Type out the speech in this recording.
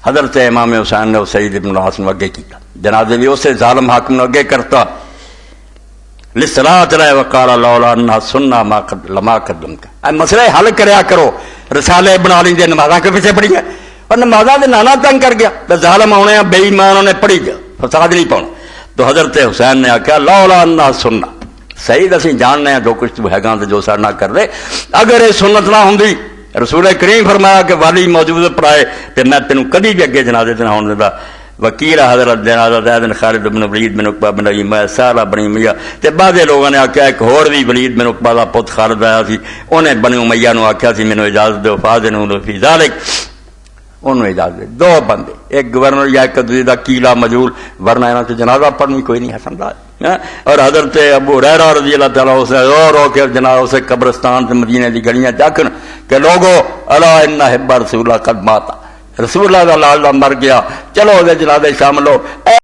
حضرت امام حسین نے سعید ابن العاص نو اگے کیتا، جنازے بھی اسے ظالم حاکم نو اگے کرتا، للصلاۃ رہے وقال لولا انہا سننا لما قدمت، اے مسئلے حل کریا کرو، رسالے بنا لیندے نمازاں کے پیچھے پڑھی گئے، اور نمازاں دے نانا تنگ کر گیا، تے ظالم آنے بے ایمان انہیں پڑھی گیا، فساد نہیں پاؤنا۔ تو حضرت حسین نے آکھا لولا انہا سننا، صحیح اسی جاننے ہیں جو کچھ تو ہے گا تو جو سر نہ کر دے، اگر یہ سنت نہ ہوندی رسول کریم فرمایا کہ والی موجود پڑھائے تو میں تینوں کدی بھی اگے جنازے تے نہ ہون دیتا۔ وکیل حضرت جنازہ زید بن خالد بن ولید بن عقبہ بن ابی معیط سارا بنی امیہ تے بعض لوگوں نے آکھیا ایک ہور بھی ولید بن عقبہ دا پت خالد آیا سی، انہیں بنی امیہ نو آکھیا سی مینوں اجازت دیو فاذنوا فی ذلک، انہوں اجازت دے، دو بندے، ایک گورنر یا ایک دوسرے دا کیلا مجہول، ورنہ انہاں تے جنازہ پڑھنی کوئی نہیں حسن دا۔ اور حضرت ابو ہریرہ رضی اللہ تعالیٰ سے رو کے جنازہ سے قبرستان سے مدینے دی گلیاں جاکن کہ لوگو الا ان حب رسول اللہ قد مات، رسول اللہ دا لال مر گیا، چلو دے جنازے شامل ہو۔